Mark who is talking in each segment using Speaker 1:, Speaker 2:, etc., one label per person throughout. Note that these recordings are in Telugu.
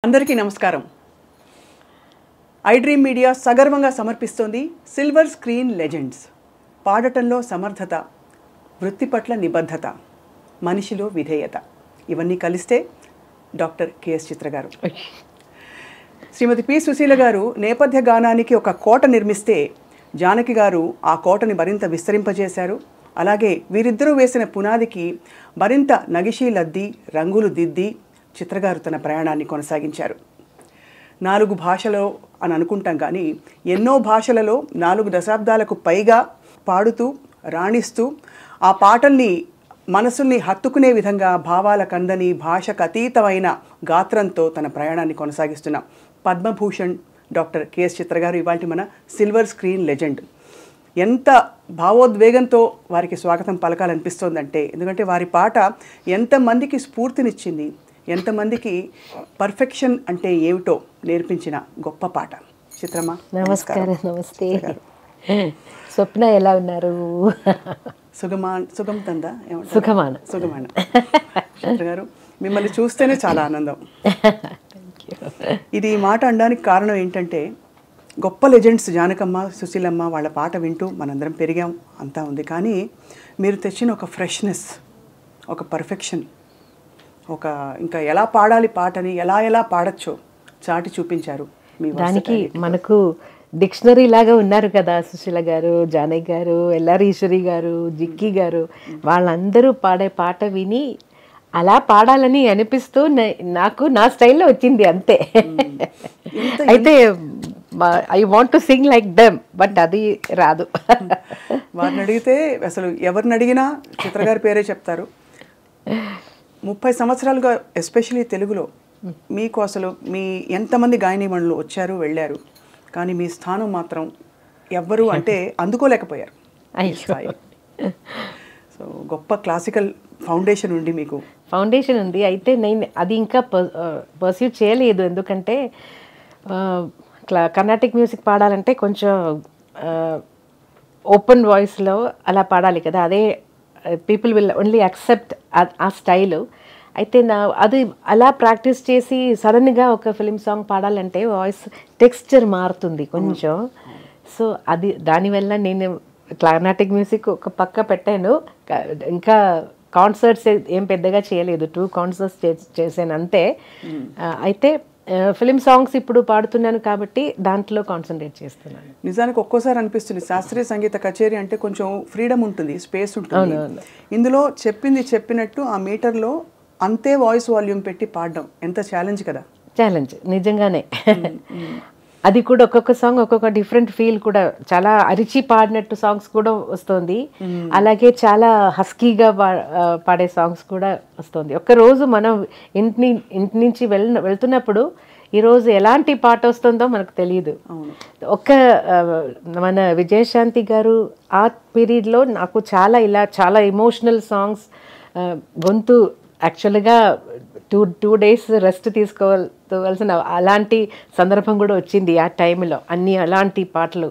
Speaker 1: అందరికీ నమస్కారం. ఐ డ్రీమ్ మీడియా సగర్వంగా సమర్పిస్తోంది సిల్వర్ స్క్రీన్ లెజెండ్స్. పాడటంలో సమర్థత, వృత్తి పట్ల నిబద్ధత, మనిషిలో విధేయత, ఇవన్నీ కలిస్తే డాక్టర్ కెఎస్ చిత్ర గారు. శ్రీమతి పి సుశీల గారు నేపథ్య గానానికి ఒక కోట నిర్మిస్తే జానకి గారు ఆ కోటని మరింత విస్తరింపజేశారు. అలాగే వీరిద్దరూ వేసిన పునాదికి మరింత నగిషీలద్ది, రంగులు దిద్ది చిత్రగారు తన ప్రయాణాన్ని కొనసాగించారు. 4 భాషలో అని అనుకుంటాం, కానీ ఎన్నో భాషలలో 4 దశాబ్దాలకు పైగా పాడుతూ రాణిస్తూ ఆ పాటల్ని మనసుల్ని హత్తుకునే విధంగా భావాల కందని భాషకు అతీతమైన గాత్రంతో తన ప్రయాణాన్ని కొనసాగిస్తున్న పద్మభూషణ్ డాక్టర్ కెఎస్ చిత్ర గారు ఇవాళ మన సిల్వర్ స్క్రీన్ లెజెండ్. ఎంత భావోద్వేగంతో వారికి స్వాగతం పలకాలనిపిస్తోందంటే, ఎందుకంటే వారి పాట ఎంతమందికి స్ఫూర్తినిచ్చింది, ఎంతమందికి పర్ఫెక్షన్ అంటే ఏమిటో నేర్పించిన గొప్ప పాట. చిత్రమా
Speaker 2: నమస్కారం. నమస్తే స్వప్న, ఎలా ఉన్నారు?
Speaker 1: సుగం తందా
Speaker 2: సుఖమాన
Speaker 1: సుగమాన. చిత్ర గారు, మిమ్మల్ని చూస్తేనే చాలా ఆనందం. ఇది ఈ మాట అనడానికి కారణం ఏంటంటే, గొప్ప లెజెండ్స్ జానకమ్మ, సుశీలమ్మ వాళ్ళ పాట వింటూ మనందరం పెరిగాం, అంతా ఉంది. కానీ మీరు తెచ్చిన ఒక ఫ్రెష్నెస్, ఒక పర్ఫెక్షన్, ఒక ఇంకా ఎలా పాడాలి పాటని ఎలా పాడచ్చో చాటి చూపించారు.
Speaker 2: దానికి మనకు డిక్షనరీ లాగా ఉన్నారు కదా సుశీల గారు, జానకి గారు, ఎల్ఆర్ ఈశ్వరి గారు, జిక్కి గారు. వాళ్ళందరూ పాడే పాట విని అలా పాడాలని అనిపిస్తూ నాకు నా స్టైల్లో వచ్చింది అంతే. అయితే I want to sing like them, but అది రాదు.
Speaker 1: వారిని అడిగితే అసలు ఎవరిని అడిగినా చిత్రగారి పేరే చెప్తారు. 30 సంవత్సరాలుగా ఎస్పెషలీ తెలుగులో మీకు అసలు మీ ఎంతమంది గాయనీమణులు వచ్చారు వెళ్ళారు, కానీ మీ స్థానం మాత్రం ఎవ్వరు అంటే అందుకోలేకపోయారు. సో గొప్ప క్లాసికల్ ఫౌండేషన్ ఉంది మీకు.
Speaker 2: ఫౌండేషన్ ఉంది, అయితే నేను అది ఇంకా పర్స్యూ చేయలేదు. ఎందుకంటే కర్ణాటిక్ మ్యూజిక్ పాడాలంటే కొంచెం ఓపెన్ వాయిస్లో అలా పాడాలి కదా, అదే పీపుల్ విల్ ఓన్లీ యాక్సెప్ట్ ఆ స్టైలు. అయితే అది అలా ప్రాక్టీస్ చేసి సడన్గా ఒక ఫిలిం సాంగ్ పాడాలంటే వాయిస్ టెక్స్చర్ మారుతుంది కొంచెం. సో అది దానివల్ల నేను కర్ణాటిక్ మ్యూజిక్ ఒక పక్క పెట్టాను. ఇంకా కాన్సర్ట్స్ ఏం పెద్దగా చేయలేదు, 2 కాన్సర్ట్స్ చేశాను అంతే. అయితే ఫిలిం సాంగ్స్ ఇప్పుడు పాడుతున్నాను కాబట్టి దాంట్లో కాన్సన్ట్రేట్ చేస్తున్నాను.
Speaker 1: నిజానికి ఒక్కోసారి అనిపిస్తుంది శాస్త్రీయ సంగీత కచేరీ అంటే కొంచెం ఫ్రీడమ్ ఉంటుంది, స్పేస్ ఉంటుంది. ఇందులో చెప్పింది చెప్పినట్టు ఆ మీటర్లో అంతే వాయిస్ వాల్యూమ్ పెట్టి పాడడం ఎంత ఛాలెంజ్ కదా.
Speaker 2: ఛాలెంజ్ నిజంగానే. అది కూడా ఒక్కొక్క సాంగ్ ఒక్కొక్క డిఫరెంట్ ఫీల్, కూడా చాలా అరిచి పాడినట్టు సాంగ్స్ కూడా వస్తుంది, అలాగే చాలా హస్కీగా పాడే సాంగ్స్ కూడా వస్తుంది. ఒక్కరోజు మనం ఇంటి నుంచి వెళ్తున్నప్పుడు ఈరోజు ఎలాంటి పాట వస్తుందో మనకు తెలియదు. మన విజయశాంతి గారు ఆ పీరియడ్లో నాకు చాలా ఎమోషనల్ సాంగ్స్, గొంతు యాక్చువల్గా 2 days రెస్ట్ తీసుకోవాల్సిన అలాంటి సందర్భం కూడా వచ్చింది ఆ టైంలో. అన్ని అలాంటి పాటలు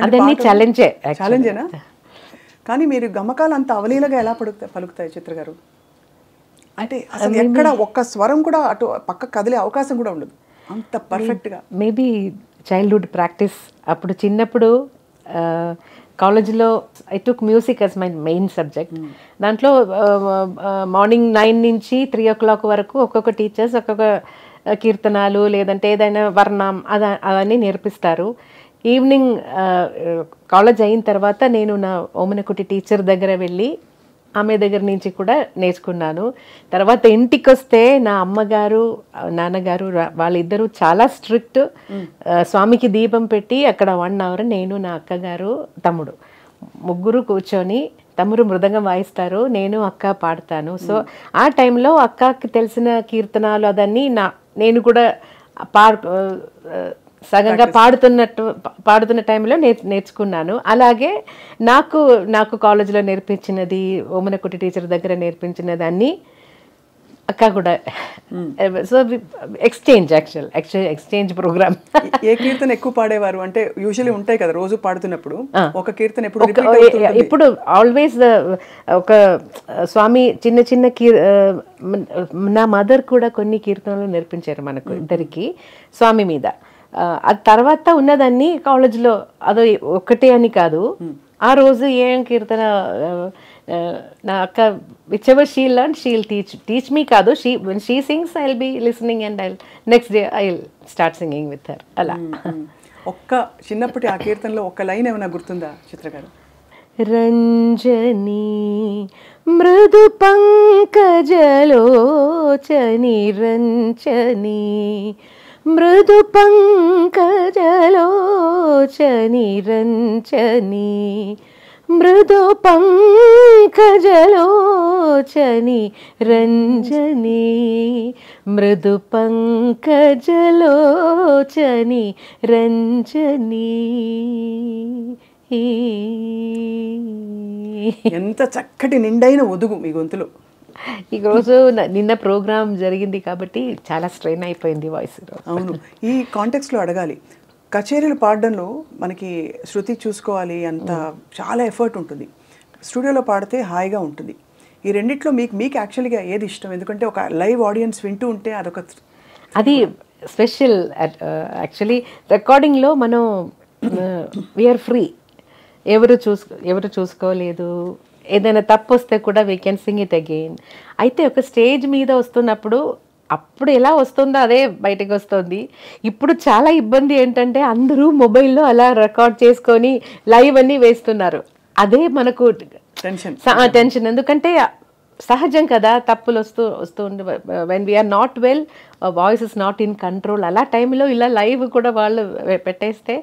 Speaker 2: అదన్నీ ఛాలెంజేనా?
Speaker 1: కానీ మీరు గమకాలు అంత అవలీలగా ఎలా పలుకుతాయి చిత్ర గారు? అంటే అసలు ఎక్కడ ఒక్క స్వరం కూడా అటు పక్క కదిలే అవకాశం కూడా ఉండదు, అంత పర్ఫెక్ట్గా.
Speaker 2: Maybe childhood practice. అప్పుడు చిన్నప్పుడు కాలేజీలో I took music as my main subject. దాంట్లో మార్నింగ్ 9 నుంచి 3 o'clock వరకు ఒక్కొక్క టీచర్స్ ఒక్కొక్క కీర్తనాలు లేదంటే ఏదైనా వర్ణం అవన్నీ నేర్పిస్తారు. ఈవినింగ్ కాలేజ్ అయిన తర్వాత నేను నా ఓమనకుటి టీచర్ దగ్గర వెళ్ళి ఆమె దగ్గర నుంచి కూడా నేర్చుకున్నాను. తర్వాత ఇంటికి వస్తే నా అమ్మగారు నాన్నగారు వాళ్ళిద్దరూ చాలా స్ట్రిక్ట్. స్వామికి దీపం పెట్టి అక్కడ 1 hour నేను నా అక్కగారు తమ్ముడు ముగ్గురు కూర్చొని, తమ్ముడు మృదంగం వాయిస్తారు, నేను అక్క పాడతాను. సో ఆ టైంలో అక్కకి తెలిసిన కీర్తనాలు అదన్నీ నేను కూడా సగంగా పాడుతున్న టైంలో నేర్చుకున్నాను. అలాగే నాకు కాలేజీలో నేర్పించినది, ఓమనకుటి టీచర్ దగ్గర నేర్పించినది అన్నీ అక్క కూడా. So exchange exchange programme.
Speaker 1: ఏ కీర్తన ఎక్కువ పాడేవారు? అంటే యూజువల్లీ ఉంటాయి కదా రోజు పాడుతున్నప్పుడు ఒక కీర్తన ఎప్పుడు
Speaker 2: ఇప్పుడు ఆల్వేస్ ఒక స్వామి చిన్న చిన్న నా మదర్ కూడా కొన్ని కీర్తనలు నేర్పించారు మనకు ఇద్దరికి స్వామి మీద. అది తర్వాత ఉన్నదాన్ని కాలేజ్లో అదో ఒకటే అని కాదు, ఆ రోజు ఏం కీర్తన నా అక్క whichever she learn she'll teach me కాదు, she sings I will be listening and I next day I will start singing with her. అలా
Speaker 1: ఒక్క చిన్నప్పటి ఆ కీర్తనలో ఒక్క లైన్ ఏమైనా గుర్తుందా చిత్ర గారు?
Speaker 2: రంజని మృదు పంకజలోచని రంజని మృదు పంకజలోచని రంజని మృదు పంకజలోచని రంజని మృదు పంకజలోచని రంజని.
Speaker 1: ఎంత చక్కటి నిండైన ఒదుగు మీ గొంతులో.
Speaker 2: ఈరోజు నిన్న ప్రోగ్రామ్ జరిగింది కాబట్టి చాలా స్ట్రెయిన్ అయిపోయింది వాయిస్.
Speaker 1: అవును, ఈ కాంటెక్స్లో అడగాలి, కచేరీలు పాడడంలో మనకి శృతి చూసుకోవాలి, అంత చాలా ఎఫర్ట్ ఉంటుంది. స్టూడియోలో పాడితే హాయిగా ఉంటుంది. ఈ రెండిట్లో మీకు యాక్చువల్గా ఏది ఇష్టం? ఎందుకంటే ఒక లైవ్ ఆడియన్స్ వింటూ ఉంటే అదొక
Speaker 2: అది స్పెషల్. యాక్చువల్లీ రికార్డింగ్లో మనం వీఆర్ ఫ్రీ, ఎవరు చూసుకోలేదు, ఏదైనా తప్పు వస్తే కూడా we can sing it again. అయితే ఒక స్టేజ్ మీద వస్తున్నప్పుడు అప్పుడు ఎలా వస్తుందో అదే బయటకు వస్తుంది. ఇప్పుడు చాలా ఇబ్బంది ఏంటంటే అందరూ మొబైల్లో అలా రికార్డ్ చేసుకొని లైవ్ అన్నీ వేస్తున్నారు. అదే మనకు టెన్షన్. ఎందుకంటే సహజం కదా, తప్పులు వస్తూ when we're not well, voice is not in control. అలా టైంలో ఇలా లైవ్ కూడా వాళ్ళు పెట్టేస్తే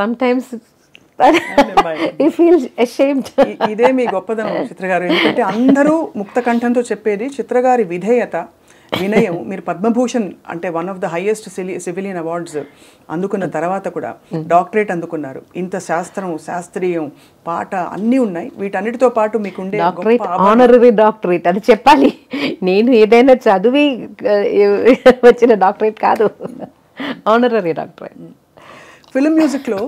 Speaker 2: సమ్టైమ్స్
Speaker 1: ఇదే మీ గొప్పదనం చిత్ర గారు. ఎందుకంటే అందరూ ముక్త కంఠంతో చెప్పేది చిత్ర గారి విధేయత, వినయం. మీరు పద్మభూషణ్ అంటే one of the highest civilian awards అందుకున్న తర్వాత కూడా డాక్టరేట్ అందుకున్నారు. ఇంత శాస్త్రీయం పాట అన్నీ ఉన్నాయి. వీటన్నిటితో పాటు మీకుండే
Speaker 2: డాక్టరేట్, ఆనరరీ డాక్టరేట్ అది చెప్పాలి. నేను ఏదైనా చదివి వచ్చిన డాక్టరేట్ కాదు, ఆనరరీ డాక్టరేట్.
Speaker 1: ఫిల్మ్ మ్యూజిక్లో